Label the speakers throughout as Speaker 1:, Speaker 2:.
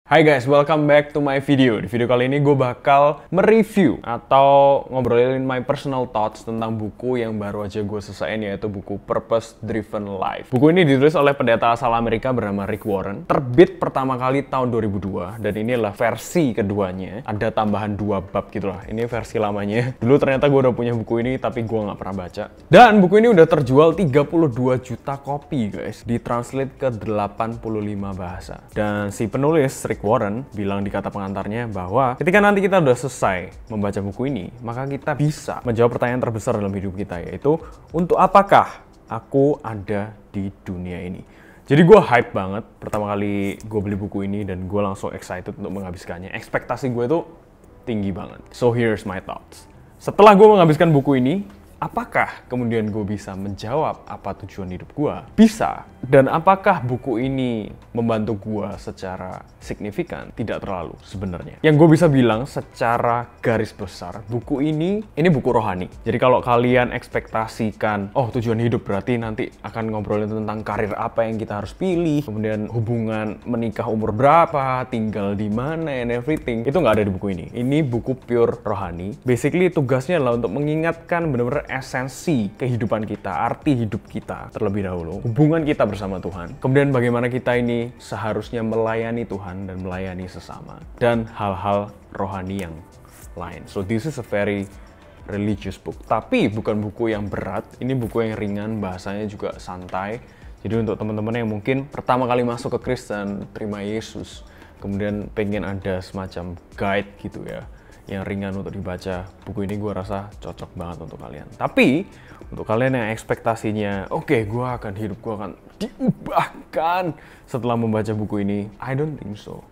Speaker 1: Hai guys, welcome back to my video. Di video kali ini gue bakal mereview atau ngobrolin my personal thoughts tentang buku yang baru aja gue selesaiin, yaitu buku Purpose Driven Life. Buku ini ditulis oleh pendeta asal Amerika bernama Rick Warren. Terbit pertama kali tahun 2002 dan ini adalah versi keduanya. Ada tambahan 2 bab gitu lah. Ini versi lamanya. Dulu ternyata gue udah punya buku ini tapi gue nggak pernah baca. Dan buku ini udah terjual 32 juta kopi guys. Ditranslate ke 85 bahasa. Dan si penulis Rick Warren bilang di kata pengantarnya bahwa ketika nanti kita udah selesai membaca buku ini, maka kita bisa menjawab pertanyaan terbesar dalam hidup kita, yaitu untuk apakah aku ada di dunia ini. Jadi gue hype banget pertama kali gue beli buku ini dan gue langsung excited untuk menghabiskannya. Ekspektasi gue tuh tinggi banget. So here's my thoughts. Setelah gue menghabiskan buku ini, apakah kemudian gue bisa menjawab apa tujuan hidup gue? Bisa. Dan apakah buku ini membantu gue secara signifikan? Tidak terlalu sebenarnya. Yang gue bisa bilang secara garis besar, buku ini buku rohani. Jadi kalau kalian ekspektasikan, oh tujuan hidup berarti nanti akan ngobrolin tentang karir apa yang kita harus pilih, kemudian hubungan menikah umur berapa, tinggal di mana, and everything, itu nggak ada di buku ini. Ini buku pure rohani. Basically tugasnya adalah untuk mengingatkan benar-benar esensi kehidupan kita, arti hidup kita terlebih dahulu, hubungan kita bersama Tuhan, kemudian bagaimana kita ini seharusnya melayani Tuhan dan melayani sesama, dan hal-hal rohani yang lain. So this is a very religious book, tapi bukan buku yang berat. Ini buku yang ringan, bahasanya juga santai. Jadi untuk teman-teman yang mungkin pertama kali masuk ke Kristen, terima Yesus, kemudian pengen ada semacam guide gitu ya, yang ringan untuk dibaca, buku ini gue rasa cocok banget untuk kalian. Tapi untuk kalian yang ekspektasinya, oke, gue akan diubahkan setelah membaca buku ini, I don't think so.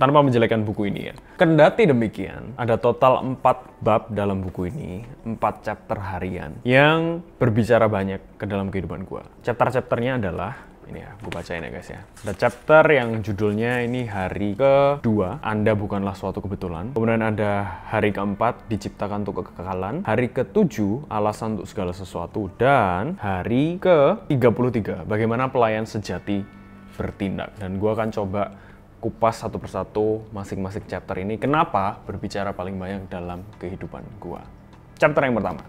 Speaker 1: Tanpa menjelekkan buku ini ya. Kendati demikian, ada total 4 bab dalam buku ini, 4 chapter harian yang berbicara banyak ke dalam kehidupan gue. Chapter-chapternya adalah ini ya, gue bacain ya guys ya. Ada chapter yang judulnya ini hari ke-2, Anda bukanlah suatu kebetulan. Kemudian ada hari ke-4, diciptakan untuk kekekalan. Hari ke-7, alasan untuk segala sesuatu. Dan hari ke-33, bagaimana pelayan sejati bertindak. Dan gue akan coba kupas satu persatu masing-masing chapter ini. Kenapa berbicara paling banyak dalam kehidupan gue. Chapter yang pertama.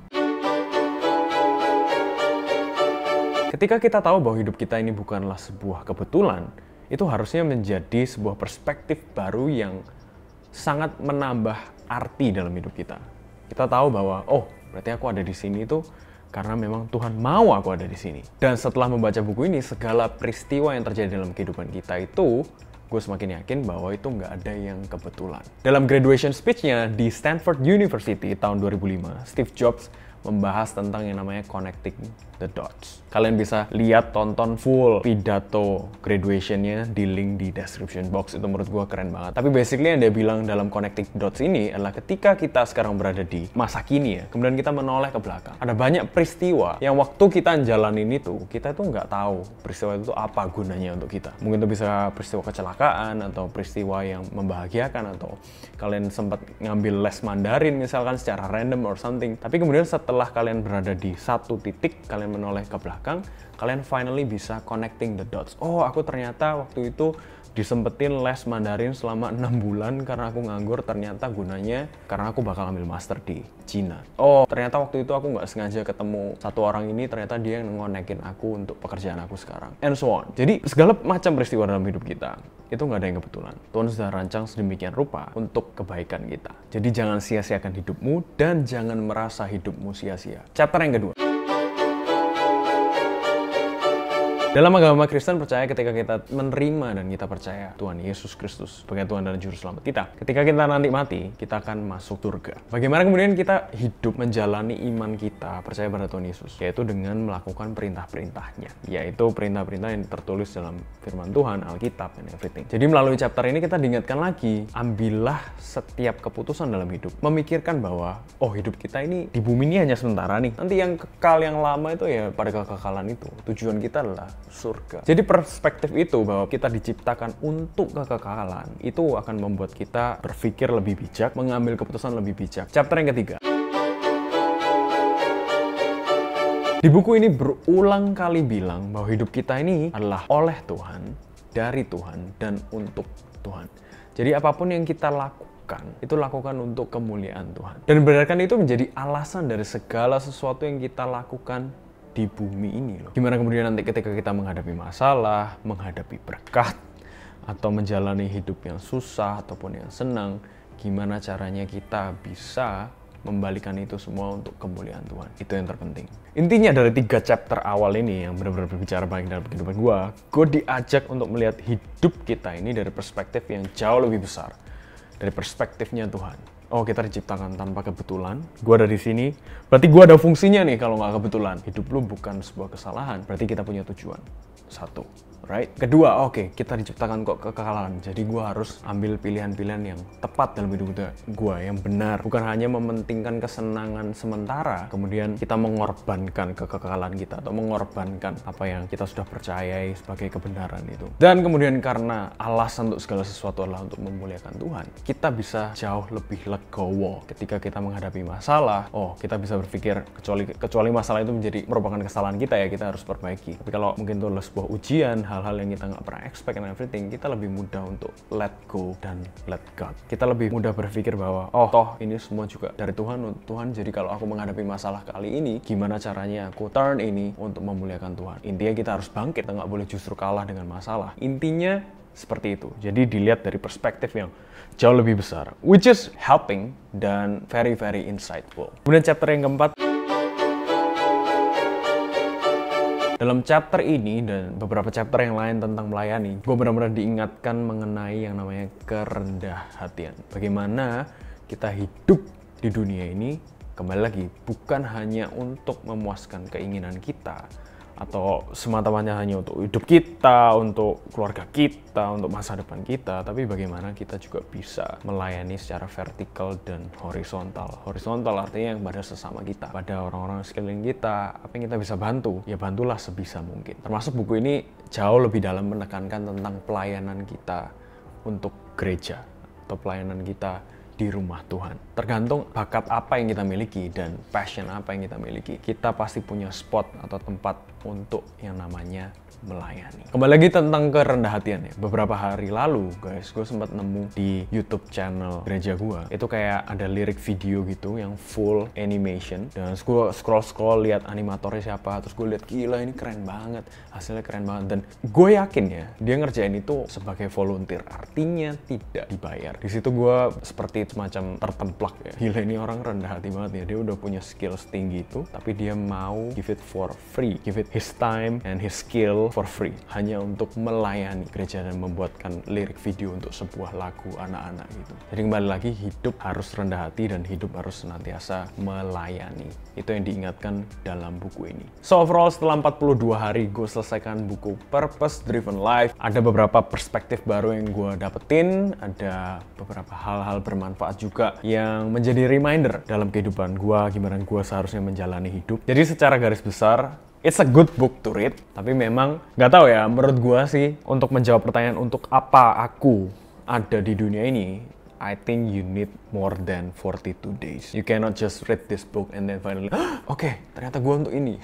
Speaker 1: Ketika kita tahu bahwa hidup kita ini bukanlah sebuah kebetulan, itu harusnya menjadi sebuah perspektif baru yang sangat menambah arti dalam hidup kita. Kita tahu bahwa, oh, berarti aku ada di sini itu karena memang Tuhan mau aku ada di sini. Dan setelah membaca buku ini, segala peristiwa yang terjadi dalam kehidupan kita itu, gue semakin yakin bahwa itu nggak ada yang kebetulan. Dalam graduation speech-nya di Stanford University tahun 2005, Steve Jobs membahas tentang yang namanya connecting the dots. Kalian bisa lihat, tonton full pidato graduation-nya di link di description box. Itu menurut gue keren banget. Tapi basically yang dia bilang dalam connecting dots ini adalah ketika kita sekarang berada di masa kini ya, kemudian kita menoleh ke belakang. Ada banyak peristiwa yang waktu kita jalanin itu, kita tuh nggak tahu peristiwa itu apa gunanya untuk kita. Mungkin itu bisa peristiwa kecelakaan, atau peristiwa yang membahagiakan, atau kalian sempat ngambil les Mandarin misalkan secara random or something. Tapi kemudian setelah kalian berada di satu titik, kalian menoleh ke belakang, kalian finally bisa connecting the dots. Oh, aku ternyata waktu itu disempetin les Mandarin selama 6 bulan karena aku nganggur, ternyata gunanya karena aku bakal ambil master di Cina. Oh, ternyata waktu itu aku nggak sengaja ketemu satu orang ini, ternyata dia yang ngonekin aku untuk pekerjaan aku sekarang. And so on. Jadi segala macam peristiwa dalam hidup kita, itu nggak ada yang kebetulan. Tuhan sudah rancang sedemikian rupa untuk kebaikan kita. Jadi jangan sia-siakan hidupmu dan jangan merasa hidupmu sia-sia. Chapter yang kedua. Dalam agama Kristen percaya ketika kita menerima dan kita percaya Tuhan Yesus Kristus sebagai Tuhan dan Juru Selamat kita, ketika kita nanti mati, kita akan masuk surga. Bagaimana kemudian kita hidup menjalani iman kita percaya pada Tuhan Yesus? Yaitu dengan melakukan perintah-perintahnya, yaitu perintah-perintah yang tertulis dalam firman Tuhan, Alkitab, and everything. Jadi melalui chapter ini kita diingatkan lagi, ambillah setiap keputusan dalam hidup. Memikirkan bahwa, oh hidup kita ini di bumi ini hanya sementara nih. Nanti yang kekal, yang lama itu ya pada kekekalan itu. Tujuan kita adalah surga. Jadi perspektif itu bahwa kita diciptakan untuk kekekalan itu akan membuat kita berpikir lebih bijak, mengambil keputusan lebih bijak. Chapter yang ketiga. Di buku ini berulang kali bilang bahwa hidup kita ini adalah oleh Tuhan, dari Tuhan, dan untuk Tuhan. Jadi apapun yang kita lakukan, itu lakukan untuk kemuliaan Tuhan. Dan biarkan itu menjadi alasan dari segala sesuatu yang kita lakukan di bumi ini loh. Gimana kemudian nanti ketika kita menghadapi masalah, menghadapi berkat, atau menjalani hidup yang susah ataupun yang senang, gimana caranya kita bisa membalikan itu semua untuk kemuliaan Tuhan. Itu yang terpenting. Intinya dari 3 chapter awal ini yang benar-benar berbicara banyak dalam kehidupan gue diajak untuk melihat hidup kita ini dari perspektif yang jauh lebih besar. Dari perspektifnya Tuhan. Oh, kita diciptakan tanpa kebetulan. Gue ada di sini. Berarti gue ada fungsinya nih kalau nggak kebetulan. Hidup lu bukan sebuah kesalahan. Berarti kita punya tujuan. 1. Right? Kedua, oke, kita diciptakan kok kekalahan. Jadi gue harus ambil pilihan-pilihan yang tepat dalam hidup gue, yang benar. Bukan hanya mementingkan kesenangan sementara, kemudian kita mengorbankan kekekalan kita atau mengorbankan apa yang kita sudah percayai sebagai kebenaran itu. Dan kemudian karena alasan untuk segala sesuatu adalah untuk memuliakan Tuhan, kita bisa jauh lebih legowo ketika kita menghadapi masalah. Oh, kita bisa berpikir kecuali masalah itu merupakan kesalahan kita ya, kita harus perbaiki. Tapi kalau mungkin itu adalah sebuah ujian, hal-hal yang kita nggak pernah expect and everything, kita lebih mudah untuk let go dan let God. Kita lebih mudah berpikir bahwa, oh toh ini semua juga dari Tuhan, jadi kalau aku menghadapi masalah kali ini, gimana caranya aku turn ini untuk memuliakan Tuhan. Intinya kita harus bangkit, kita nggak boleh justru kalah dengan masalah. Intinya seperti itu. Jadi dilihat dari perspektif yang jauh lebih besar, which is helping dan very very insightful. Kemudian chapter yang keempat. Dalam chapter ini dan beberapa chapter yang lain tentang melayani, gue benar-benar diingatkan mengenai yang namanya kerendahan. Bagaimana kita hidup di dunia ini, kembali lagi, bukan hanya untuk memuaskan keinginan kita, atau semata-mata hanya untuk hidup kita, untuk keluarga kita, untuk masa depan kita, tapi bagaimana kita juga bisa melayani secara vertikal dan horizontal. Horizontal artinya yang pada sesama kita, pada orang-orang sekeliling kita, apa yang kita bisa bantu, ya bantulah sebisa mungkin. Termasuk buku ini jauh lebih dalam menekankan tentang pelayanan kita untuk gereja, atau pelayanan kita di rumah Tuhan. Tergantung bakat apa yang kita miliki dan passion apa yang kita miliki. Kita pasti punya spot atau tempat untuk yang namanya melayani. Kembali lagi tentang kerendah hatian ya. Beberapa hari lalu guys, gue sempat nemu di YouTube channel gereja gue. Itu kayak ada lirik video gitu yang full animation. Dan gue scroll lihat animatornya siapa. Terus gue lihat gila ini keren banget. Hasilnya keren banget. Dan gue yakin ya dia ngerjain itu sebagai volunteer. Artinya tidak dibayar. Di situ gue seperti semacam tertemplak ya. Gila ini orang rendah hati banget ya. Dia udah punya skill setinggi itu. Tapi dia mau give it for free. Give it his time and his skill for free, hanya untuk melayani gereja dan membuatkan lirik video untuk sebuah lagu anak-anak gitu. Jadi kembali lagi, hidup harus rendah hati dan hidup harus senantiasa melayani. Itu yang diingatkan dalam buku ini. So overall setelah 42 hari gue selesaikan buku Purpose Driven Life, ada beberapa perspektif baru yang gue dapetin, ada beberapa hal-hal bermanfaat juga yang menjadi reminder dalam kehidupan gue, gimana gue seharusnya menjalani hidup. Jadi secara garis besar, it's a good book to read, tapi memang nggak tahu ya, menurut gua sih untuk menjawab pertanyaan untuk apa aku ada di dunia ini, I think you need more than 42 days. You cannot just read this book and then finally, oke, ternyata gua untuk ini.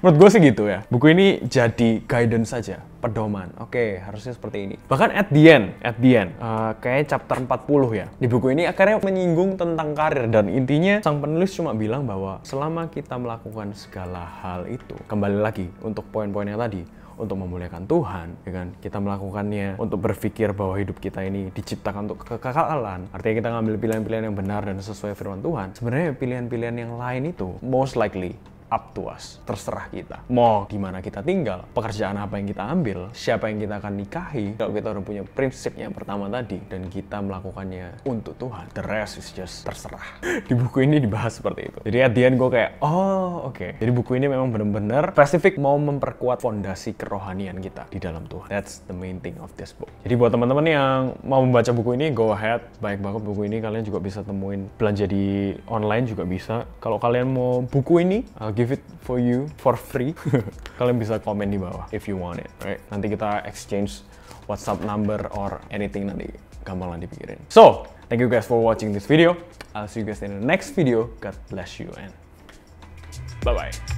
Speaker 1: Menurut gue sih gitu ya. Buku ini jadi guidance saja, pedoman. Oke, harusnya seperti ini. Bahkan at the end, kayak chapter 40 ya. Di buku ini akhirnya menyinggung tentang karir. Dan intinya sang penulis cuma bilang bahwa selama kita melakukan segala hal itu, kembali lagi untuk poin-poin yang tadi, untuk memuliakan Tuhan, ya kan? Kita melakukannya untuk berpikir bahwa hidup kita ini diciptakan untuk kekekalan. Artinya kita ngambil pilihan-pilihan yang benar dan sesuai firman Tuhan. Sebenarnya pilihan-pilihan yang lain itu most likely up to us, terserah kita. Mau di mana kita tinggal, pekerjaan apa yang kita ambil, siapa yang kita akan nikahi. Kalau kita udah punya prinsip yang pertama tadi dan kita melakukannya untuk Tuhan, the rest is just terserah. Di buku ini dibahas seperti itu. Jadi at the end gue kayak, oh oke. Jadi buku ini memang benar-benar spesifik mau memperkuat fondasi kerohanian kita di dalam Tuhan. That's the main thing of this book. Jadi buat teman-teman yang mau membaca buku ini, go ahead. Baik banget buku ini, kalian juga bisa temuin belanja di online juga bisa. Kalau kalian mau buku ini, I'll give it for you for free. Kalian bisa komen di bawah if you want it, right? Nanti kita exchange WhatsApp number or anything, nanti gampang lah dipikirin. So, thank you guys for watching this video. I'll see you guys in the next video. God bless you and bye-bye.